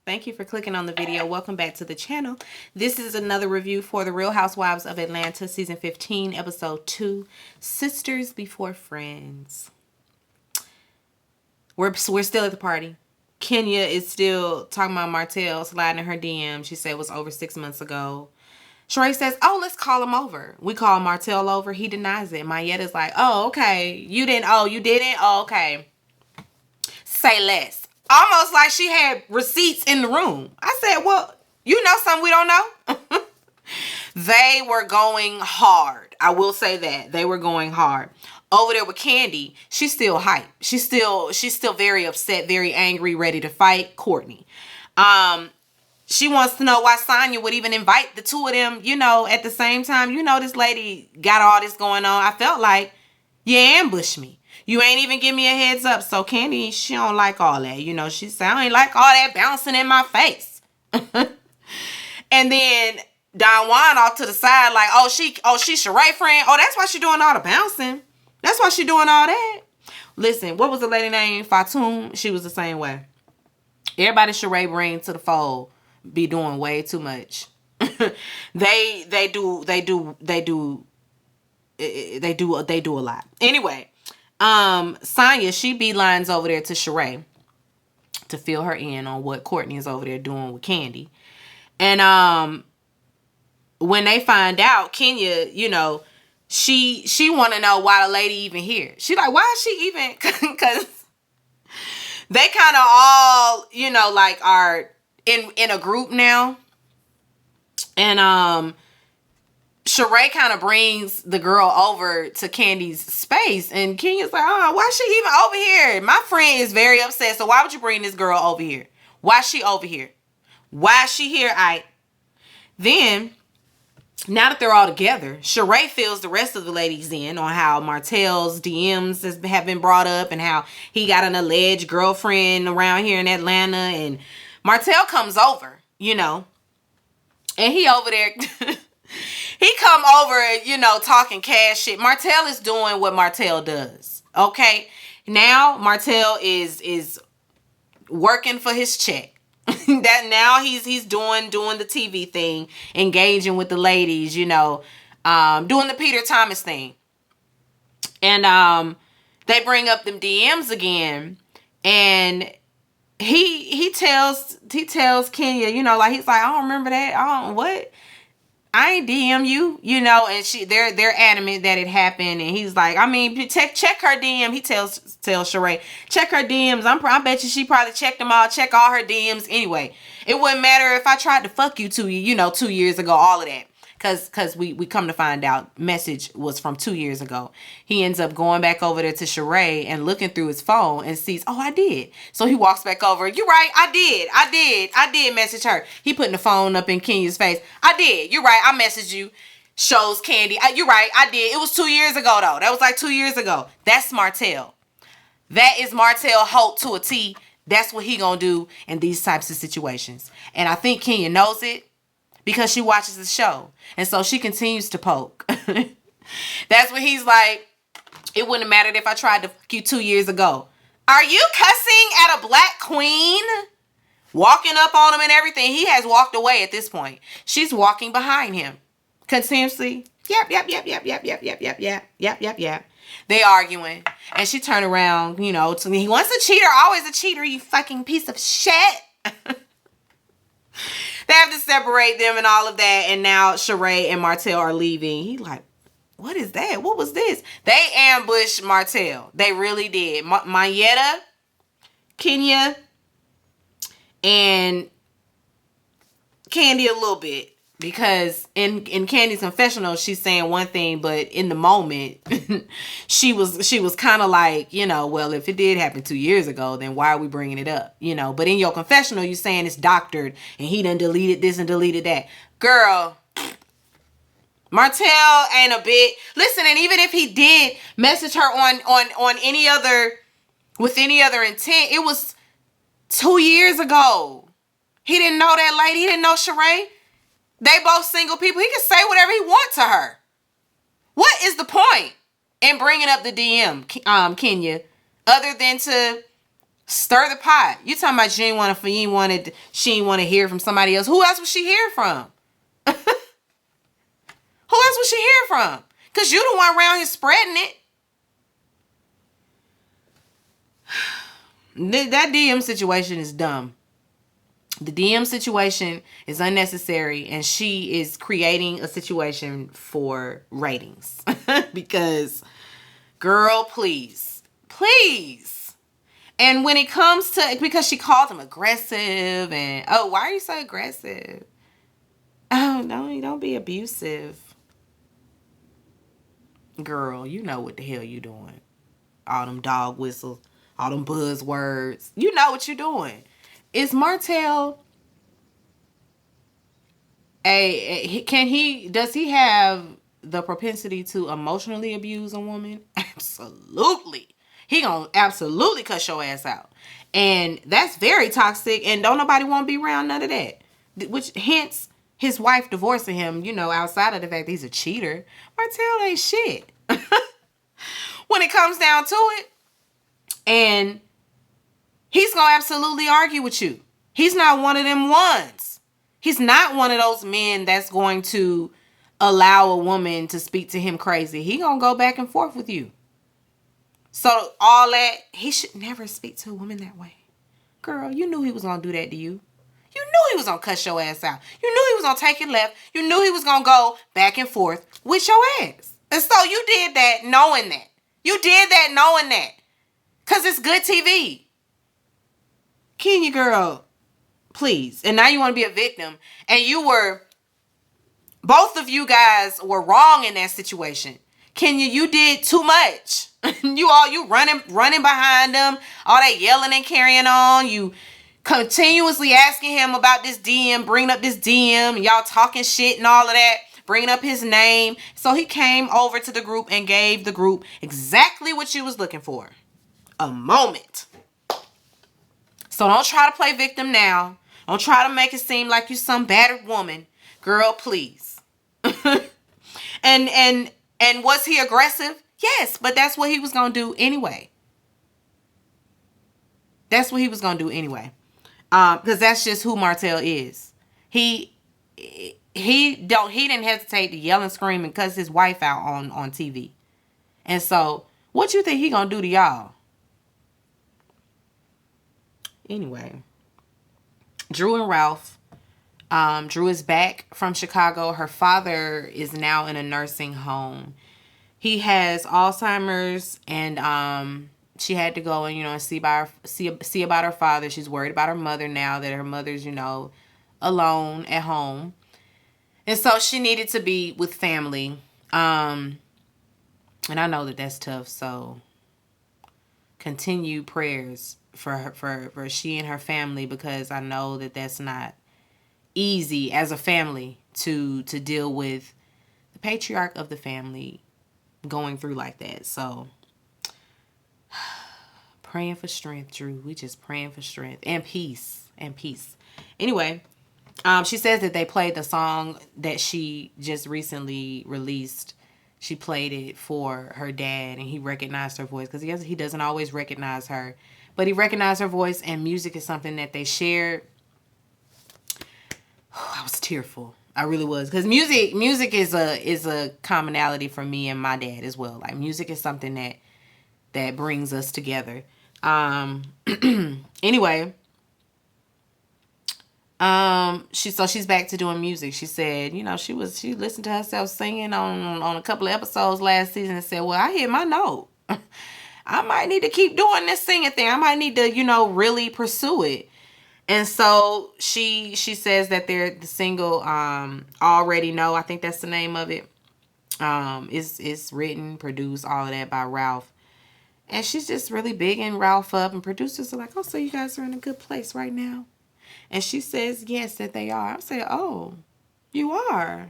Thank you for clicking on the video. Welcome back to the channel. This is another review for The Real Housewives of Atlanta, Season 15, Episode 2, Sisters Before Friends. We're still at the party. Kenya is still talking about Martell sliding in her DM. She said it was over 6 months ago. Sheree says, oh, let's call him over. We call Martell over. He denies it. Mayetta's like, oh, okay. You didn't? Oh, you didn't? Oh, okay. Say less. Almost like she had receipts in the room. I said, well, you know something we don't know? They were going hard. I will say that. They were going hard. Over there with Candy, she's still hype. She's still very upset, very angry, ready to fight Courtney. She wants to know why Sonya would even invite the two of them, at the same time. This lady got all this going on. I felt like you ambushed me. You ain't even give me a heads up. So Candy, she don't like all that. She said, I ain't like all that bouncing in my face. And then Don Juan off to the side like, she Sheree friend. Oh, that's why she doing all the bouncing. That's why she doing all that. Listen, what was the lady name? Fatoum. She was the same way. Everybody Sheree bring to the fold be doing way too much. They do a lot. Anyway, Sonya, she beelines over there to Sheree to fill her in on what Courtney is over there doing with Candy. And when they find out, Kenya, she want to know why the lady even here. She like, why is she even? Because they kind of all, like are in a group now. And Sheree kind of brings the girl over to Candy's space, and Kenya's like, oh, why is she even over here? My friend is very upset, so why would you bring this girl over here? Why is she over here? Why is she here? Then, now that they're all together, Sheree fills the rest of the ladies in on how Martell's DMs have been brought up and how he got an alleged girlfriend around here in Atlanta. And Martell comes over, and he over there... He come over, talking cash shit. Martell is doing what Martell does. Okay? Now Martell is working for his check. That now he's doing the TV thing, engaging with the ladies, doing the Peter Thomas thing. And they bring up them DMs again, and he tells Kenya, like he's like, I don't remember that. What? I ain't DM you, and they're adamant that it happened, and he's like, I mean, check her DM. He tells Sheree, check her DMs. I bet you she probably checked them all, check all her DMs anyway. It wouldn't matter if I tried to fuck you 2 years ago, all of that. Cause we come to find out message was from 2 years ago. He ends up going back over there to Sheree and looking through his phone and sees, oh, I did. So he walks back over. You're right. I did message her. He putting the phone up in Kenya's face. I did. You're right. I messaged you. Shows Candy. You're right. I did. It was 2 years ago though. That was like 2 years ago. That's Martell. That is Martell Holt to a T. That's what he gonna do in these types of situations. And I think Kenya knows it, because she watches the show. And so she continues to poke. That's what he's like, it wouldn't have mattered if I tried to fuck you 2 years ago. Are you cussing at a black queen? Walking up on him and everything. He has walked away at this point. She's walking behind him. Continuously. Yep. They arguing. And she turned around, to me. He wants a cheater. Always a cheater, you fucking piece of shit. They have to separate them and all of that. And now Sheree and Martell are leaving. He like, what is that? What was this? They ambushed Martell. They really did. Mayetta, Kenya, and Candy a little bit. Because in Candy's confessional, she's saying one thing, but in the moment, she was kind of like, well, if it did happen 2 years ago, then why are we bringing it up? But in your confessional, you're saying it's doctored and he done deleted this and deleted that. Girl, Martell ain't a bit. Listen, and even if he did message her on any other, with any other intent, it was 2 years ago. He didn't know that lady. He didn't know Sheree. They both single people. He can say whatever he wants to her. What is the point in bringing up the DM, Kenya, other than to Stir the pot. You talking about she ain't want to hear from somebody else. Who else would she hear from? Who else would she hear from? Because you the one around here spreading it. That DM situation is dumb. The DM situation is unnecessary, and she is creating a situation for ratings. Because, girl, please. Please. And when it comes to, because she called him aggressive, and, oh, why are you so aggressive? Oh, no, don't be abusive. Girl, you know what the hell you doing. All them dog whistles, all them buzzwords. You know what you doing. Is Martell does he have the propensity to emotionally abuse a woman? Absolutely. He gonna absolutely cuss your ass out. And that's very toxic, and don't nobody want to be around none of that. Which hence his wife divorcing him, outside of the fact that he's a cheater. Martell ain't shit. When it comes down to it. And he's going to absolutely argue with you. He's not one of them ones. He's not one of those men that's going to allow a woman to speak to him crazy. He going to go back and forth with you. So all that, he should never speak to a woman that way. Girl, you knew he was going to do that to you. You knew he was going to cuss your ass out. You knew he was going to take it left. You knew he was going to go back and forth with your ass. And so you did that knowing that. You did that knowing that. Because it's good TV. Kenya, girl, please. And now you want to be a victim. And both of you guys were wrong in that situation. Kenya, you did too much. you running behind them. All that yelling and carrying on. You continuously asking him about this DM, bringing up this DM. And y'all talking shit and all of that. Bringing up his name. So he came over to the group and gave the group exactly what you was looking for. A moment. So don't try to play victim now. Don't try to make it seem like you some battered woman. Girl, please. And was he aggressive? Yes, but that's what he was going to do anyway. That's what he was going to do anyway. Because that's just who Martell is. He didn't hesitate to yell and scream and cuss his wife out on TV. And so, what you think he going to do to y'all? Anyway, Drew and Ralph. Drew is back from Chicago. Her father is now in a nursing home. He has Alzheimer's, and she had to go and see about her father. She's worried about her mother now that her mother's alone at home, and so she needed to be with family. And I know that that's tough. So continue prayers for she and her family, because I know that that's not easy as a family to deal with the patriarch of the family going through like that. So praying for strength, Drew. We just praying for strength and peace. Anyway, she says that they played the song that she just recently released. She played it for her dad, and he recognized her voice, because he doesn't always recognize her, but he recognized her voice, and music is something that they shared. I was tearful. I really was, because music is a commonality for me and my dad as well. Like, music is something that brings us together. Anyway, she's back to doing music. She said, she listened to herself singing on a couple of episodes last season and said, well, I hit my note. I might need to keep doing this singing thing. I might need to, really pursue it. And so she says that the single, Already Know, I think that's the name of it. It's written, produced, all of that by Ralph. And she's just really bigging Ralph up, and producers are like, oh, so you guys are in a good place right now? And she says, yes, that they are. I say, oh, you are.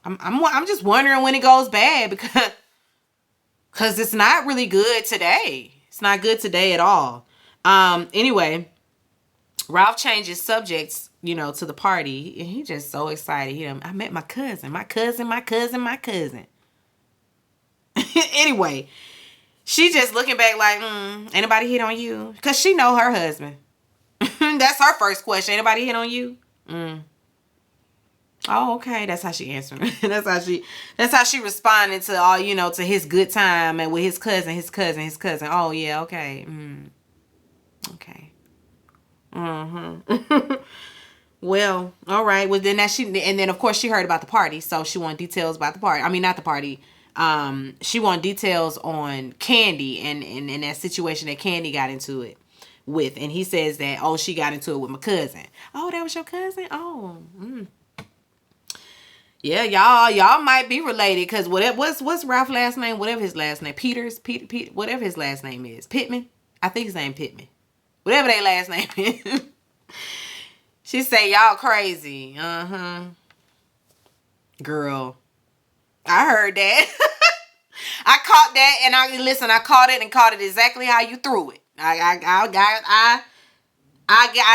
I'm just wondering when it goes bad, because it's not really good today. It's not good today at all. Anyway, Ralph changes subjects, to the party, and he's just so excited. I met my cousin. Anyway, She just looking back like, anybody hit on you? Because she know her husband. That's her first question. Anybody hit on you? Oh, okay. That's how she answered. That's how she responded to all, to his good time and with his cousin. Oh yeah, okay. Okay. Well, all right. Well, then and then of course she heard about the party, so she wanted details about the party. I mean, not the party. She wanted details on Candy and that situation that Candy got into it with, and he says that, oh, she got into it with my cousin. Oh, that was your cousin. Oh, yeah, y'all might be related because what's Ralph's last name? Whatever his last name, Peter, whatever his last name is, Pittman. I think his name Pittman. Whatever their last name is. She say y'all crazy. Girl, I heard that. I caught that, and I caught it and caught it exactly how you threw it. I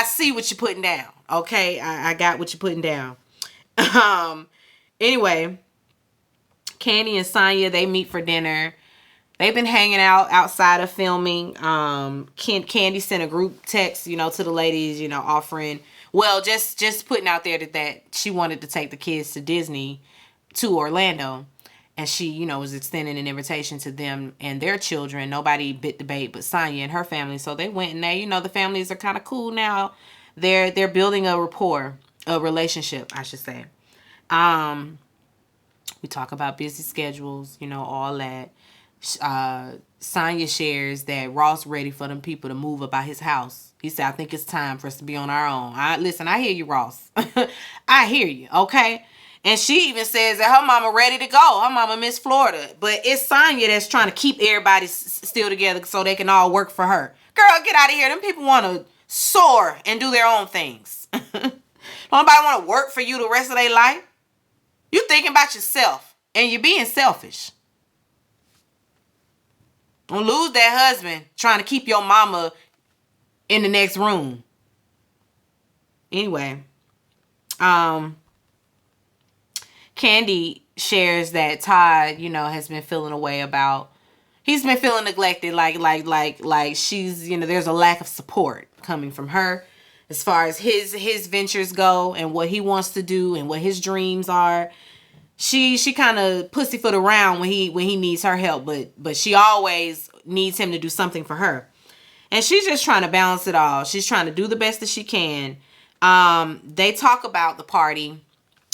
see what you're putting down. Okay, I got what you're putting down. Anyway, Candy and Sonya, they meet for dinner. They've been hanging out outside of filming. Candy sent a group text, to the ladies, offering, well, just putting out there that she wanted to take the kids to Disney, to Orlando. And she, was extending an invitation to them and their children. Nobody bit the bait but Sonya and her family. So they went, and they, the families are kind of cool now. They're building a rapport, a relationship, I should say. We talk about busy schedules, all that. Sonya shares that Ross ready for them people to move about his house. He said, I think it's time for us to be on our own. Listen, I hear you, Ross. I hear you, okay? And she even says that her mama ready to go. Her mama miss Florida. But it's Sonya that's trying to keep everybody still together so they can all work for her. Girl, get out of here. Them people want to soar and do their own things. Nobody want to work for you the rest of their life. You thinking about yourself. And you're being selfish. Don't lose that husband trying to keep your mama in the next room. Anyway. Candy shares that Todd, has been feeling a way about, he's been feeling neglected, like she's, there's a lack of support coming from her as far as his ventures go and what he wants to do and what his dreams are. She kind of pussyfoot around when he needs her help, but she always needs him to do something for her. And she's just trying to balance it all. She's trying to do the best that she can. They talk about the party.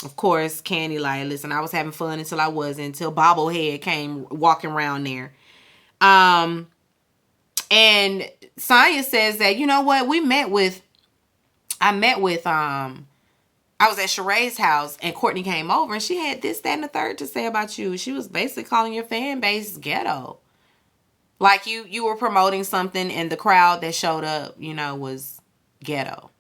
Of course, Candy like, listen, I was having fun until I wasn't, until Bobblehead came walking around there. And Sonya says that, you know what, I was at Sheree's house and Courtney came over and she had this, that, and the third to say about you. She was basically calling your fan base ghetto. Like you were promoting something and the crowd that showed up, was ghetto.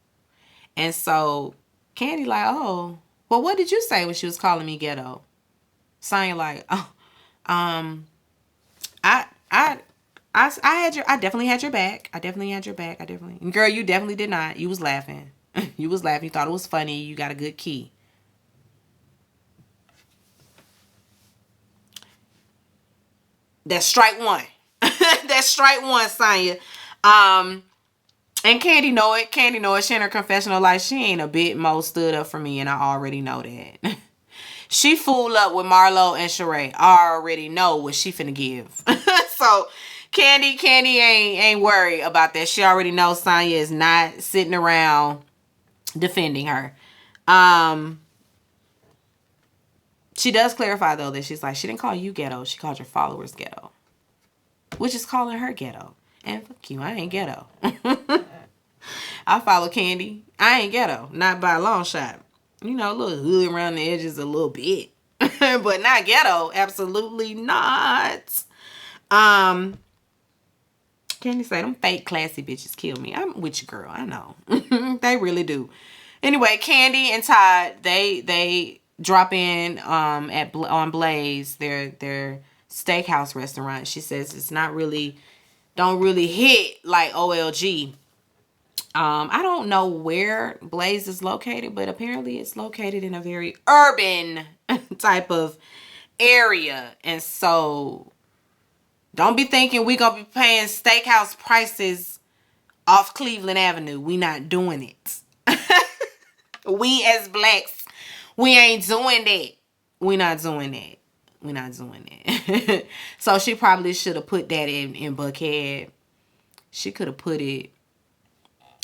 And so Candy like, oh, well, what did you say when she was calling me ghetto? Sonya like, oh, I definitely had your back. Girl, you definitely did not. You was laughing. You was laughing. You thought it was funny. You got a good key. That's strike one. That's strike one, Sonya. And Candy know it. She in her confessional like she ain't a bit more stood up for me, and I already know that. She fooled up with Marlo and Sheree. I already know what she finna give. So Candy ain't worried about that. She already knows Sonya is not sitting around defending her. She does clarify though that she's like, she didn't call you ghetto. She called your followers ghetto, which is calling her ghetto. And fuck you, I ain't ghetto. I follow Candy. I ain't ghetto. Not by a long shot. A little hood around the edges a little bit. But not ghetto. Absolutely not. Candy say, them fake classy bitches kill me. I'm with you, girl. I know. They really do. Anyway, Candy and Todd, they drop in on Blaze, their steakhouse restaurant. She says it's not really, don't really hit like OLG. I don't know where Blaze is located, but apparently it's located in a very urban type of area. And so Don't be thinking we gonna be paying steakhouse prices off Cleveland Avenue. We not doing it. We as blacks, we ain't doing that. We not doing that. We not doing that. So she probably should have put that in Buckhead. She could have put it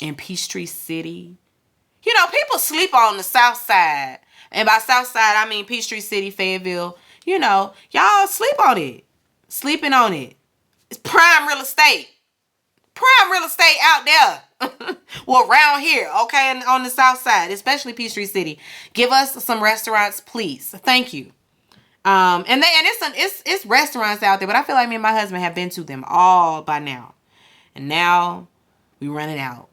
in Peachtree City. You know, people sleep on the South Side. And by South Side, I mean Peachtree City, Fayetteville. You know, y'all sleep on it. Sleeping on it. It's prime real estate. Prime real estate out there. Well, around here, okay, and on the South Side, especially Peachtree City. Give us some restaurants, please. Thank you. And it's restaurants out there, but I feel like me and my husband have been to them all by now. And now we running out.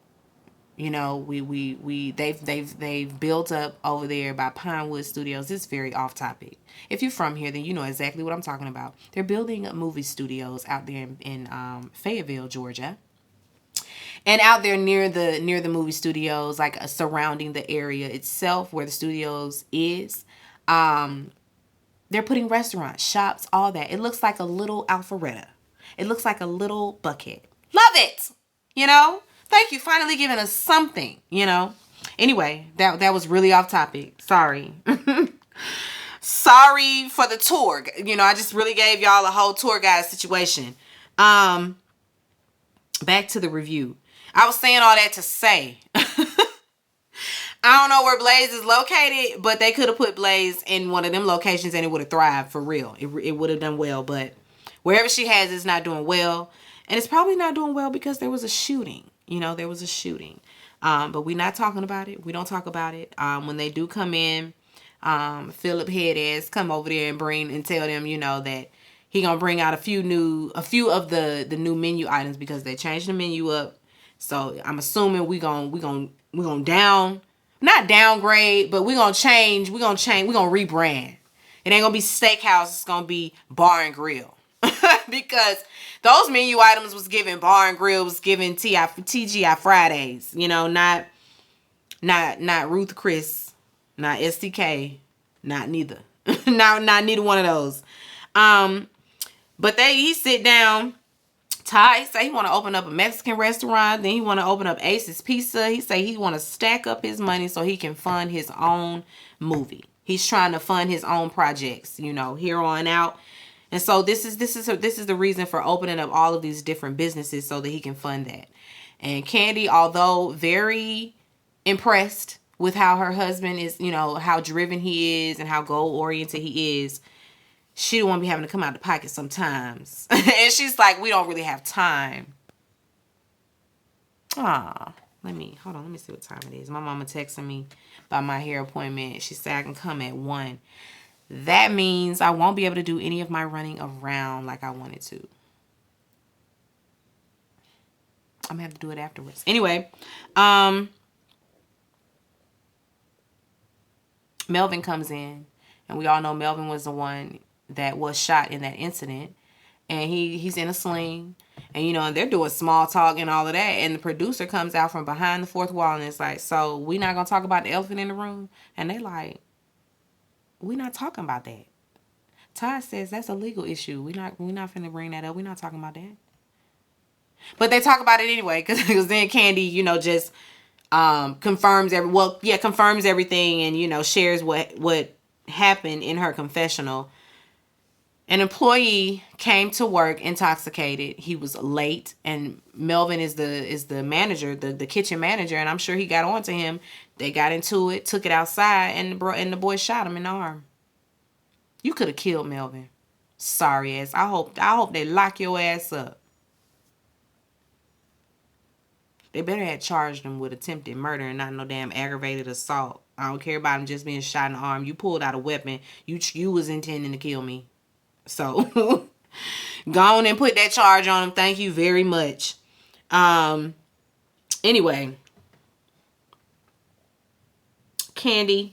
You know, they've built up over there by Pinewood Studios. It's very off topic. If you're from here, then you know exactly what I'm talking about. They're building movie studios out there in Fayetteville, Georgia. And out there near the movie studios, like surrounding the area itself where the studios is, they're putting restaurants, shops, all that. It looks like a little Alpharetta. It looks like a little Buckhead. Love it. You know? Thank you. Finally giving us something, you know? Anyway, that was really off topic. Sorry. Sorry for the tour. You know, I just really gave y'all a whole tour guide situation. Back to the review. I was saying all that to say, I don't know where Blaze is located, but they could have put Blaze in one of them locations and it would have thrived for real. It would have done well, but wherever she has it's not doing well. And it's probably not doing well because there was a shooting. You know, there was a shooting. But we're not talking about it. We don't talk about it. When they do come in, Philip Headass come over there and tell them, you know, that he gonna bring out a few of the new menu items because they changed the menu up. So I'm assuming we gonna not downgrade, but we're gonna rebrand. It ain't gonna be steakhouse, it's gonna be bar and grill. Because those menu items was given bar and grill, was given TGI Fridays, you know, not Ruth Chris, not STK, not neither. not neither one of those. But he sit down. Ty say he want to open up a Mexican restaurant. Then he want to open up Ace's Pizza. He say he want to stack up his money so he can fund his own movie. He's trying to fund his own projects, you know, here on out. And so this is the reason for opening up all of these different businesses so that he can fund that. And Candy, although very impressed with how her husband is, you know, how driven he is and how goal oriented he is, she don't want to be having to come out the pocket sometimes. And she's like, we don't really have time. Let me see what time it is. My mama texting me about my hair appointment. She said I can come at 1. That means I won't be able to do any of my running around like I wanted to. I'm gonna have to do it afterwards. Anyway, Melvin comes in, and we all know Melvin was the one that was shot in that incident, and he's in a sling, and you know, and they're doing small talk and all of that, and the producer comes out from behind the fourth wall and it's like, so we not gonna talk about the elephant in the room? And they like, we not talking about that. Todd says that's a legal issue. We not finna bring that up. We not talking about that. But they talk about it anyway, because then Candy, you know, just confirms everything, and you know, shares what happened in her confessional. An employee came to work intoxicated. He was late, and Melvin is the manager, the kitchen manager, and I'm sure he got on to him. They got into it, took it outside, and the boy shot him in the arm. You could have killed Melvin. Sorry ass. I hope they lock your ass up. They better have charged him with attempted murder and not no damn aggravated assault. I don't care about him just being shot in the arm. You pulled out a weapon. You was intending to kill me. So go on and put that charge on him. Thank you very much. Anyway. Kenya.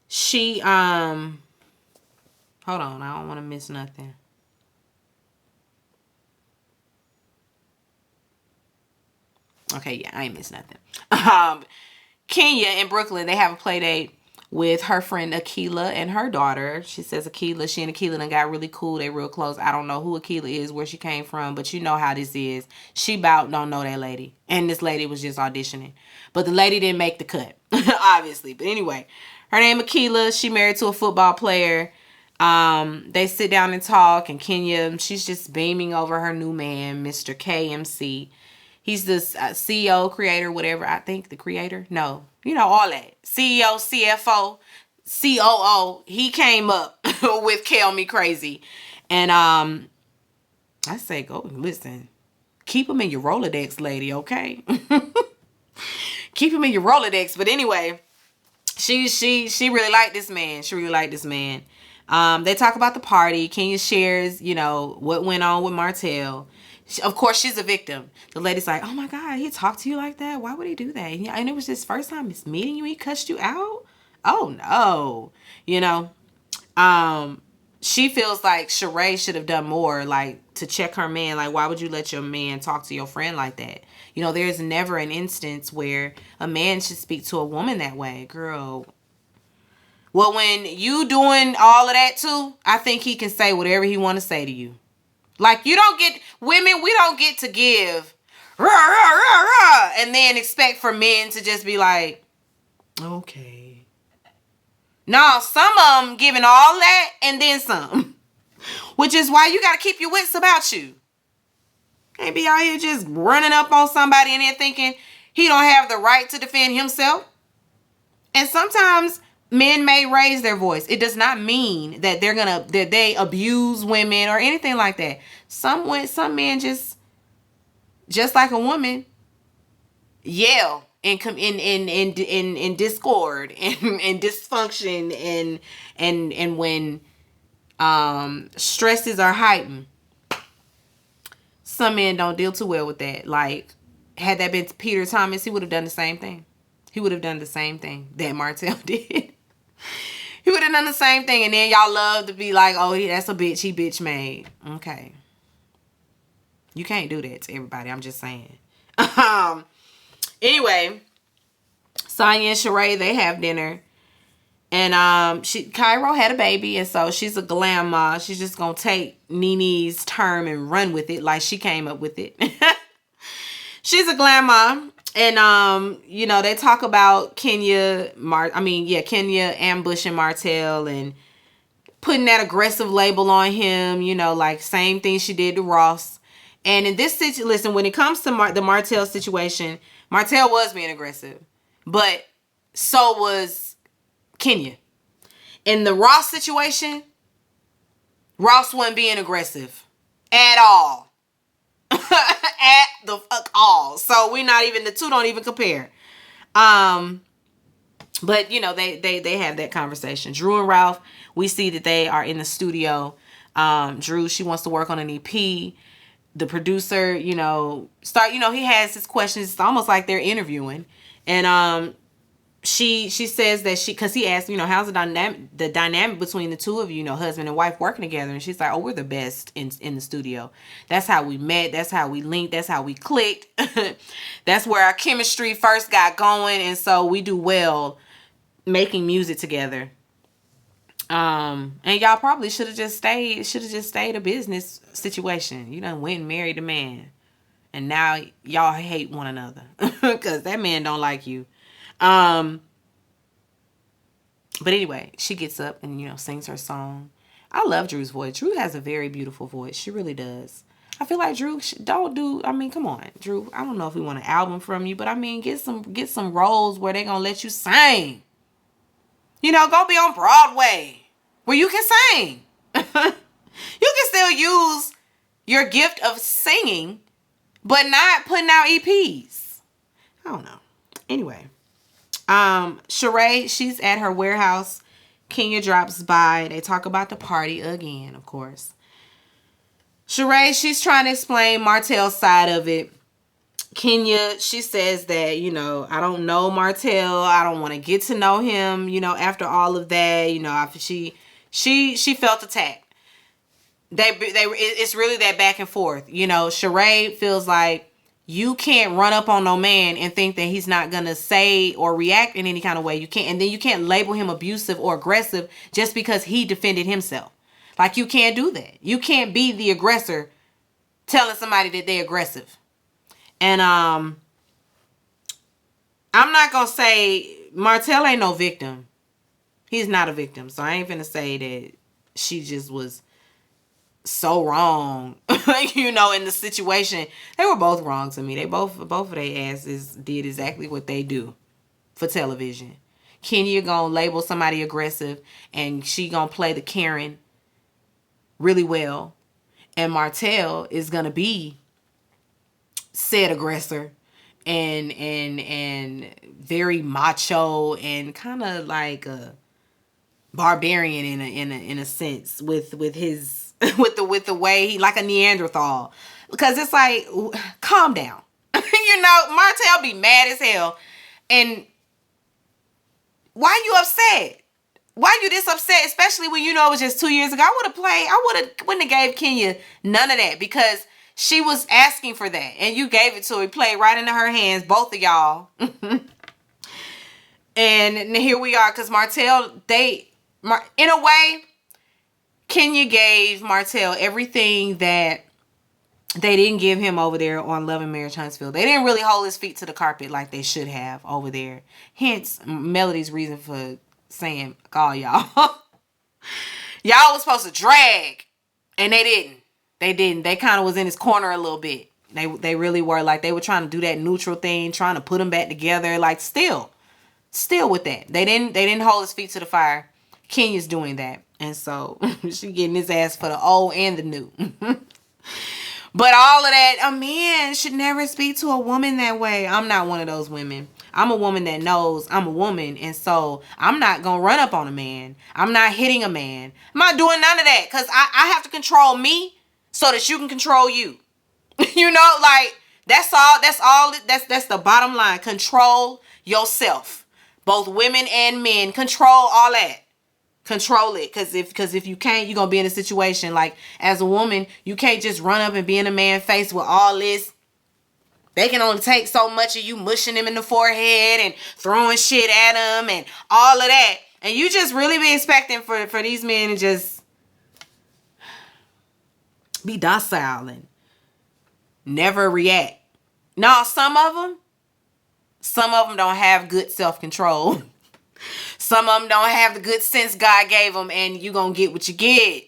She, hold on. I don't want to miss nothing. Okay, yeah, I ain't miss nothing. Kenya in Brooklyn, they have a play date with her friend Akila and her daughter. She says she and Akila done got really cool. They real close. I don't know who Akila is, where she came from, but you know how this is. She about don't know that lady. And this lady was just auditioning. But the lady didn't make the cut, obviously. But anyway, her name Akila. She married to a football player. They sit down and talk, and Kenya, she's just beaming over her new man, Mr. KMC. He's the CEO, creator, whatever. I think the creator. No, you know, all that. CEO, CFO, COO. He came up with Kill Me Crazy. And I say, go listen. Keep him in your Rolodex, lady, okay? Keep him in your Rolodex. But anyway, she really liked this man. She really liked this man. They talk about the party. Kenya shares, you know, what went on with Martell. Of course, she's a victim. The lady's like, oh my God, he talked to you like that? Why would he do that? And it was his first time meeting you. He cussed you out? Oh no. You know, she feels like Sheree should have done more, like to check her man. Like, why would you let your man talk to your friend like that? You know, there's never an instance where a man should speak to a woman that way. Girl, well, when you doing all of that too, I think he can say whatever he want to say to you. Like, you don't get, women, we don't get to give rah, rah, rah, rah, and then expect for men to just be like, okay. No, some of them giving all that and then some. Which is why you got to keep your wits about you. Can't be out here just running up on somebody and then thinking he don't have the right to defend himself. And sometimes men may raise their voice. It does not mean that that they abuse women or anything like that. Some men just like a woman, yell in discord and dysfunction and when stresses are heightened. Some men don't deal too well with that. Like, had that been Peter Thomas, he would have done the same thing. He would have done the same thing that Martell did. He would have done the same thing. And then y'all love to be like, oh, that's a bitch. He bitch made. Okay. You can't do that to everybody. I'm just saying. Anyway, Sonya and Sheree, they have dinner. And Cairo had a baby. And so she's a glam ma. She's just going to take Nene's term and run with it like she came up with it. She's a glam ma. And, you know, they talk about Kenya ambushing Martell and putting that aggressive label on him, you know, like same thing she did to Ross. And in this situation, listen, when it comes to the Martell situation, Martell was being aggressive, but so was Kenya. In the Ross situation, Ross wasn't being aggressive at all. At the fuck all. So the two don't even compare. But you know, they have that conversation. Drew and Ralph, we see that they are in the studio. Drew, she wants to work on an EP. The producer, you know, he has his questions. It's almost like they're interviewing. And she says that because he asked, you know, how's the dynamic between the two of you, you know, husband and wife working together. And she's like, oh, we're the best in the studio. That's how we met. That's how we linked. That's how we clicked. That's where our chemistry first got going. And so we do well making music together. And y'all probably should have just stayed a business situation. You done went and married a man. And now y'all hate one another because that man don't like you. But anyway, she gets up and, you know, sings her song. I love Drew's voice. Drew has a very beautiful voice. She really does. I feel like Drew, come on, Drew. I don't know if we want an album from you, but I mean, get some roles where they gonna let you sing. You know, go be on Broadway where you can sing. You can still use your gift of singing, but not putting out EPs. I don't know. Anyway. Sheree, she's at her warehouse. Kenya drops by. They talk about the party again, of course. Sheree, she's trying to explain Martell's side of it. Kenya, she says that, you know, I don't know Martell. I don't want to get to know him, you know, after all of that. You know, after she felt attacked. It's really that back and forth. You know, Sheree feels like You can't run up on no man and think that he's not gonna say or react in any kind of way. You can't, and then you can't label him abusive or aggressive just because he defended himself. Like, you can't do that. You can't be the aggressor telling somebody that they're aggressive. And I'm not gonna say Martell ain't no victim. He's not a victim. So I ain't finna say that she just was so wrong, in the situation. They were both wrong to me. They both of their asses did exactly what they do for television. Kenya gonna label somebody aggressive, and she gonna play the Karen really well, and Martell is gonna be said aggressor and very macho and kind of like a barbarian in a sense with his with the way he, like a Neanderthal, because it's like, calm down. Martell be mad as hell, and why you upset? Why you this upset? Especially when it was just 2 years ago. Wouldn't have gave Kenya none of that, because she was asking for that, and you gave it to her. Played right into her hands, both of y'all. And here we are, because Martell, in a way, Kenya gave Martell everything that they didn't give him over there on Love and Marriage Huntsville. They didn't really hold his feet to the carpet like they should have over there. Hence, Melody's reason for saying, call y'all. Y'all was supposed to drag, and they didn't. They didn't. They kind of was in his corner a little bit. They really were. Like, they were trying to do that neutral thing, trying to put him back together. Like, still with that. They didn't hold his feet to the fire. Kenya's doing that. And so she getting his ass for the old and the new. But all of that, a man should never speak to a woman that way. I'm not one of those women. I'm a woman that knows I'm a woman. And so I'm not going to run up on a man. I'm not hitting a man. I'm not doing none of that, because I have to control me so that you can control you. Like, that's the bottom line. Control yourself. Both women and men. Control all that. Control it, because if you can't, you're gonna be in a situation like, as a woman, you can't just run up and be in a man's face with all this. They can only take so much of you mushing him in the forehead and throwing shit at him and all of that, and you just really be expecting for these men to just be docile and never react. No, some of them don't have good self-control. Some of them don't have the good sense God gave them, and you gonna get what you get.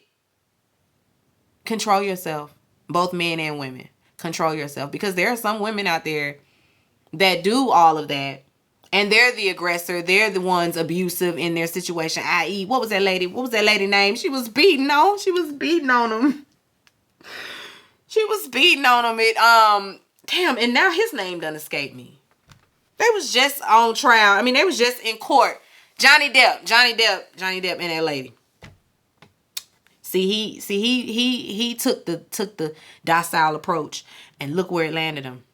Control yourself. Both men and women. Control yourself. Because there are some women out there that do all of that, and they're the aggressor. They're the ones abusive in their situation. I.e., what was that lady name? She was beating on him. Damn, and now his name done escaped me. They was just on trial. I mean, they was just in court. Johnny Depp and that lady. See, he took the docile approach, and look where it landed him.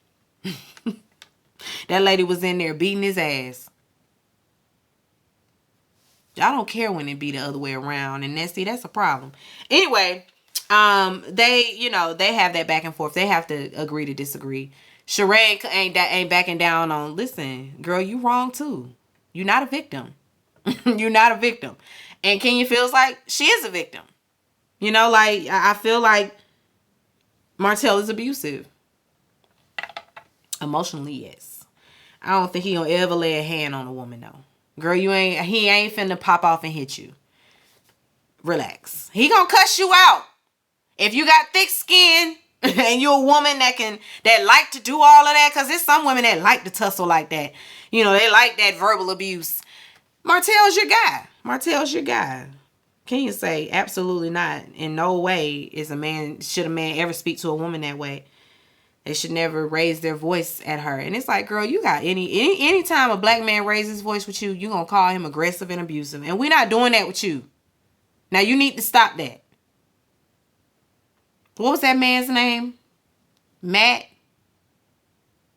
That lady was in there beating his ass. I don't care when it be the other way around, and that's a problem. Anyway, they have that back and forth. They have to agree to disagree. Sheree ain't backing down on, listen, girl, you wrong too. You're not a victim. You're not a victim. And Kenya feels like she is a victim. Like, I feel like Martell is abusive. Emotionally, yes. I don't think he gonna ever lay a hand on a woman, though. Girl, he ain't finna pop off and hit you. Relax. He gonna cuss you out. If you got thick skin and you're a woman that like to do all of that, because there's some women that like to tussle like that. They like that verbal abuse. Martell's your guy. Can you say absolutely not? In no way should a man ever speak to a woman that way. They should never raise their voice at her. And it's like, girl, you got any time a black man raises his voice with you, you gonna call him aggressive and abusive. And we're not doing that with you. Now you need to stop that. What was that man's name? Matt?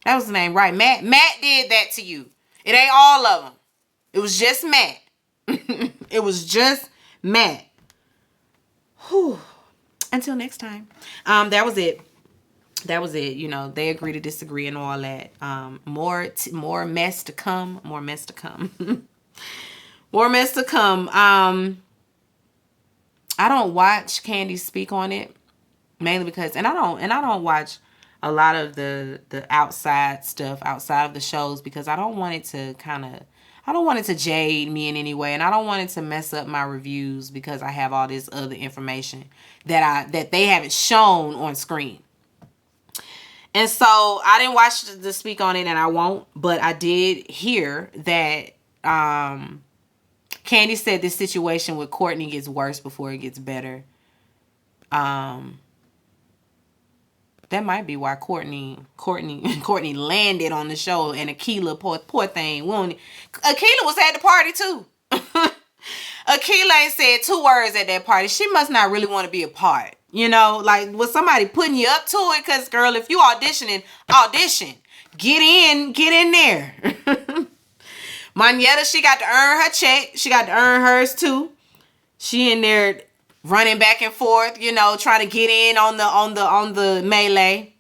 That was the name, right? Matt did that to you. It ain't all of them. It was just Matt. It was just Matt. Whew. Until next time. That was it. that was it. You know, they agree to disagree and all that. More mess to come. More mess to come. More mess to come. I don't watch Candy speak on it, mainly because, and I don't watch a lot of the outside stuff outside of the shows, because I don't want it to I don't want it to jade me in any way, and I don't want it to mess up my reviews because I have all this other information that they haven't shown on screen. And so I didn't watch the speak on it, and I won't, but I did hear that Candy said this situation with Courtney gets worse before it gets better. That might be why Courtney landed on the show, and Akilah, poor thing, won't. Akilah was at the party too. Akilah ain't said 2 words at that party. She must not really want to be a part. You know, like, was somebody putting you up to it? Because, girl, if you audition. Get in there. Monyetta, she got to earn her check. She got to earn hers too. She in there running back and forth, you know, trying to get in on the melee.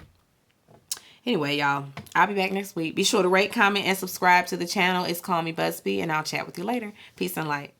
Anyway, y'all, I'll be back next week. Be sure to rate, comment, and subscribe to the channel. It's Call Me Busby, and I'll chat with you later. Peace and light.